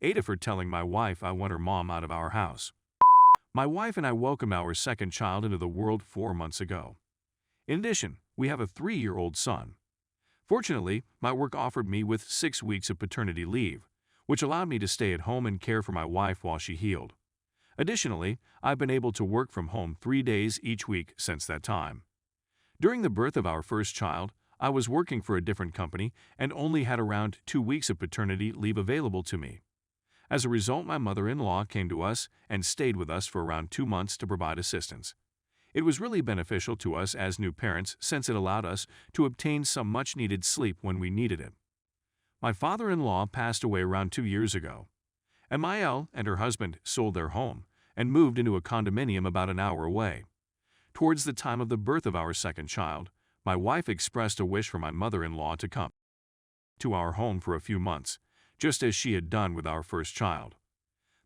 AITA for telling my wife I want her mom out of our house. My wife and I welcomed our second child into the world 4 months ago. In addition, we have a 3-year-old son. Fortunately, my work offered me with 6 weeks of paternity leave, which allowed me to stay at home and care for my wife while she healed. Additionally, I've been able to work from home 3 days each week since that time. During the birth of our first child, I was working for a different company and only had around 2 weeks of paternity leave available to me. As a result, my mother-in-law came to us and stayed with us for around 2 months to provide assistance. It was really beneficial to us as new parents since it allowed us to obtain some much-needed sleep when we needed it. My father-in-law passed away around 2 years ago. MIL and her husband sold their home and moved into a condominium about an hour away. Towards the time of the birth of our second child, my wife expressed a wish for my mother-in-law to come to our home for a few months, just as she had done with our first child.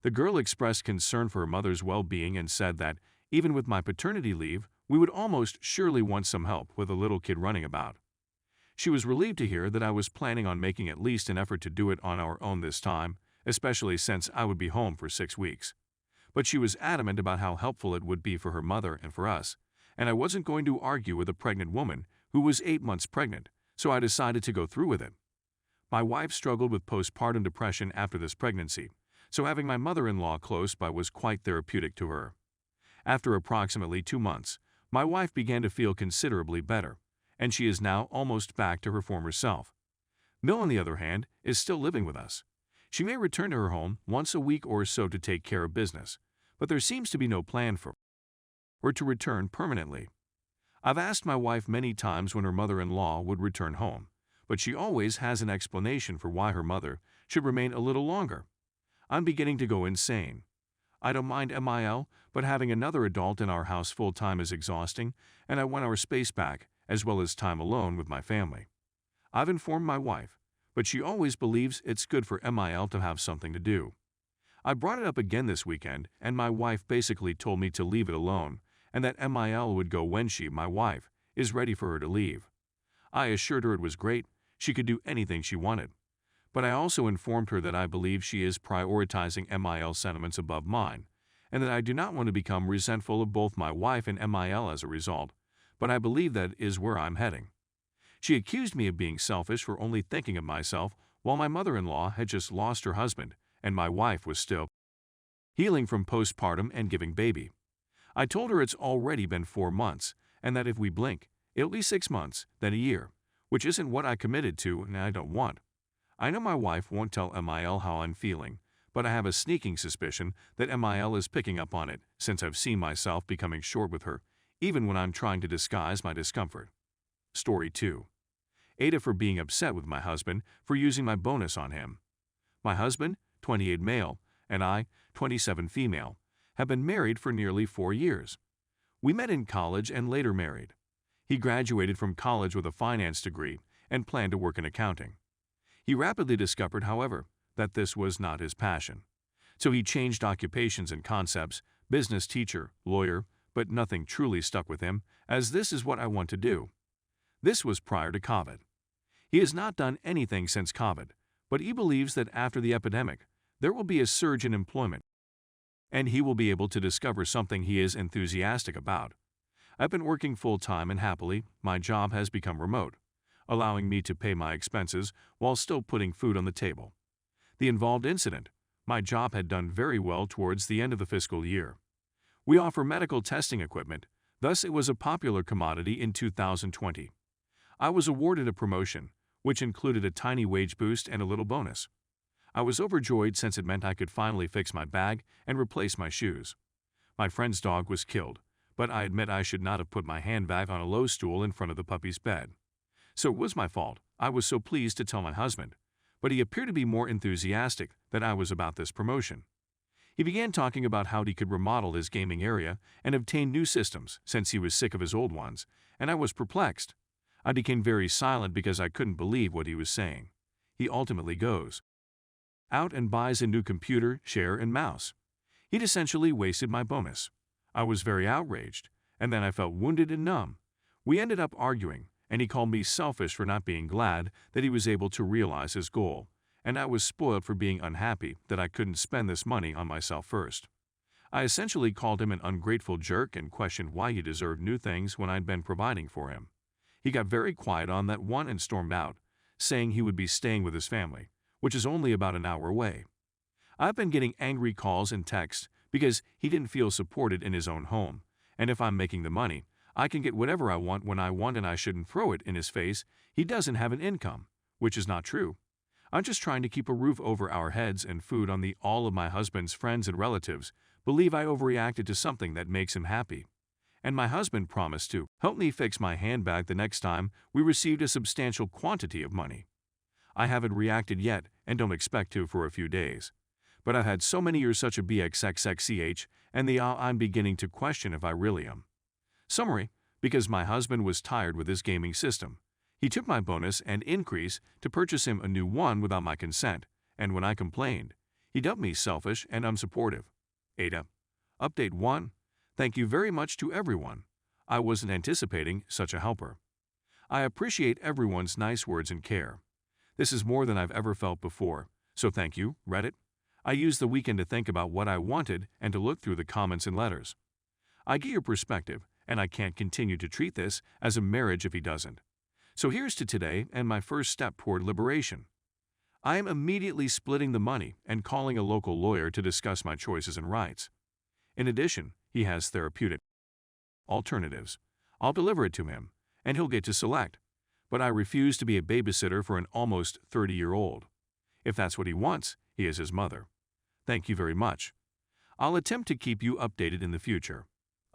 The girl expressed concern for her mother's well-being and said that, even with my paternity leave, we would almost surely want some help with a little kid running about. She was relieved to hear that I was planning on making at least an effort to do it on our own this time, especially since I would be home for 6 weeks. But she was adamant about how helpful it would be for her mother and for us, and I wasn't going to argue with a pregnant woman who was 8 months pregnant, so I decided to go through with it. My wife struggled with postpartum depression after this pregnancy, so having my mother-in-law close by was quite therapeutic to her. After approximately 2 months, my wife began to feel considerably better, and she is now almost back to her former self. Mill, on the other hand, is still living with us. She may return to her home once a week or so to take care of business, but there seems to be no plan for her to return permanently. I've asked my wife many times when her mother-in-law would return home, but she always has an explanation for why her mother should remain a little longer. I'm beginning to go insane. I don't mind MIL, but having another adult in our house full-time is exhausting, and I want our space back, as well as time alone with my family. I've informed my wife, but she always believes it's good for MIL to have something to do. I brought it up again this weekend, and my wife basically told me to leave it alone, and that MIL would go when she, my wife, is ready for her to leave. I assured her it was great, she could do anything she wanted. But I also informed her that I believe she is prioritizing MIL sentiments above mine, and that I do not want to become resentful of both my wife and MIL as a result, but I believe that is where I'm heading. She accused me of being selfish for only thinking of myself while my mother-in-law had just lost her husband and my wife was still healing from postpartum and giving baby. I told her it's already been 4 months and that if we blink, it'll be 6 months, then a year, which isn't what I committed to and I don't want. I know my wife won't tell MIL how I'm feeling, but I have a sneaking suspicion that MIL is picking up on it since I've seen myself becoming short with her, even when I'm trying to disguise my discomfort. Story 2. AITA for being upset with my husband for using my bonus on him. My husband, 28 male, and I, 27 female, have been married for nearly 4 years. We met in college and later married. He graduated from college with a finance degree and planned to work in accounting. He rapidly discovered, however, that this was not his passion. So he changed occupations and concepts, business teacher, lawyer, but nothing truly stuck with him, as this is what I want to do. This was prior to COVID. He has not done anything since COVID, but he believes that after the epidemic, there will be a surge in employment, and he will be able to discover something he is enthusiastic about. I've been working full-time and happily, my job has become remote, allowing me to pay my expenses while still putting food on the table. The involved incident, my job had done very well towards the end of the fiscal year. We offer medical testing equipment, thus it was a popular commodity in 2020. I was awarded a promotion, which included a tiny wage boost and a little bonus. I was overjoyed since it meant I could finally fix my bag and replace my shoes. My friend's dog was killed, but I admit I should not have put my handbag on a low stool in front of the puppy's bed. So it was my fault. I was so pleased to tell my husband, but he appeared to be more enthusiastic than I was about this promotion. He began talking about how he could remodel his gaming area and obtain new systems since he was sick of his old ones, and I was perplexed. I became very silent because I couldn't believe what he was saying. He ultimately goes out and buys a new computer, chair, and mouse. He'd essentially wasted my bonus. I was very outraged, and then I felt wounded and numb. We ended up arguing, and he called me selfish for not being glad that he was able to realize his goal, and I was spoiled for being unhappy that I couldn't spend this money on myself first. I essentially called him an ungrateful jerk and questioned why he deserved new things when I'd been providing for him. He got very quiet on that one and stormed out, saying he would be staying with his family, which is only about an hour away. I've been getting angry calls and texts because he didn't feel supported in his own home, and if I'm making the money, I can get whatever I want when I want and I shouldn't throw it in his face. He doesn't have an income, which is not true. I'm just trying to keep a roof over our heads and food on the all of my husband's friends and relatives believe I overreacted to something that makes him happy. And my husband promised to help me fix my handbag the next time we received a substantial quantity of money. I haven't reacted yet and don't expect to for a few days. But I've had so many years such a bxxxch, and I'm beginning to question if I really am. Summary, because my husband was tired with his gaming system. He took my bonus and increase to purchase him a new one without my consent, and when I complained, he dubbed me selfish and unsupportive. AITA. Update 1. Thank you very much to everyone. I wasn't anticipating such a helper. I appreciate everyone's nice words and care. This is more than I've ever felt before, so thank you, Reddit. I used the weekend to think about what I wanted and to look through the comments and letters. I get your perspective, and I can't continue to treat this as a marriage if he doesn't. So here's to today and my first step toward liberation. I am immediately splitting the money and calling a local lawyer to discuss my choices and rights. In addition, he has therapeutic alternatives. I'll deliver it to him, and he'll get to select. But I refuse to be a babysitter for an almost 30-year-old. If that's what he wants, he is his mother. Thank you very much. I'll attempt to keep you updated in the future.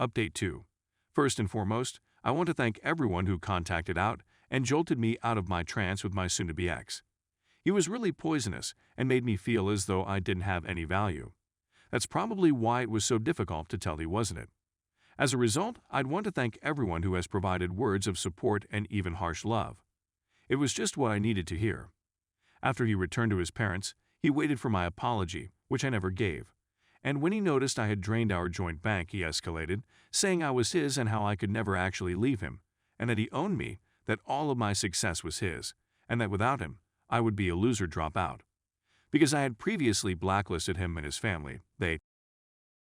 Update 2. First and foremost, I want to thank everyone who contacted out and jolted me out of my trance with my soon-to-be ex. He was really poisonous and made me feel as though I didn't have any value. That's probably why it was so difficult to tell he wasn't it. As a result, I'd want to thank everyone who has provided words of support and even harsh love. It was just what I needed to hear. After he returned to his parents, he waited for my apology, which I never gave. And when he noticed I had drained our joint bank, he escalated, saying I was his and how I could never actually leave him, and that he owned me, that all of my success was his, and that without him, I would be a loser drop out. Because I had previously blacklisted him and his family, they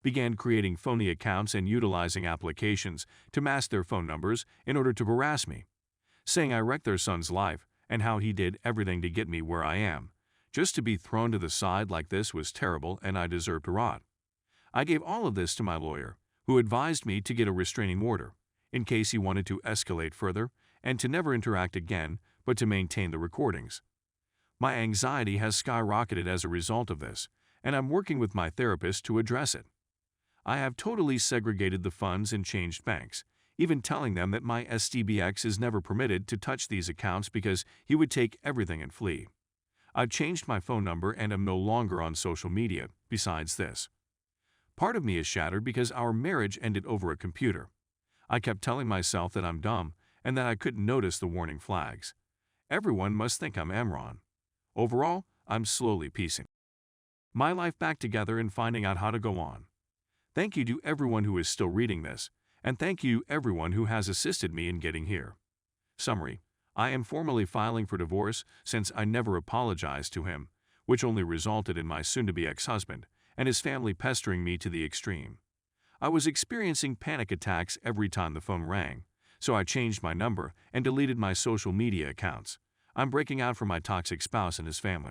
began creating phony accounts and utilizing applications to mask their phone numbers in order to harass me, saying I wrecked their son's life and how he did everything to get me where I am. Just to be thrown to the side like this was terrible and I deserved to rot. I gave all of this to my lawyer, who advised me to get a restraining order, in case he wanted to escalate further and to never interact again, but to maintain the recordings. My anxiety has skyrocketed as a result of this, and I'm working with my therapist to address it. I have totally segregated the funds and changed banks, even telling them that my STBX is never permitted to touch these accounts because he would take everything and flee. I've changed my phone number and am no longer on social media, besides this. Part of me is shattered because our marriage ended over a computer. I kept telling myself that I'm dumb and that I couldn't notice the warning flags. Everyone must think I'm Amron. Overall, I'm slowly piecing my life back together and finding out how to go on. Thank you to everyone who is still reading this, and thank you everyone who has assisted me in getting here. Summary: I am formally filing for divorce since I never apologized to him, which only resulted in my soon-to-be ex-husband and his family pestering me to the extreme. I was experiencing panic attacks every time the phone rang, so I changed my number and deleted my social media accounts. I'm breaking out from my toxic spouse and his family.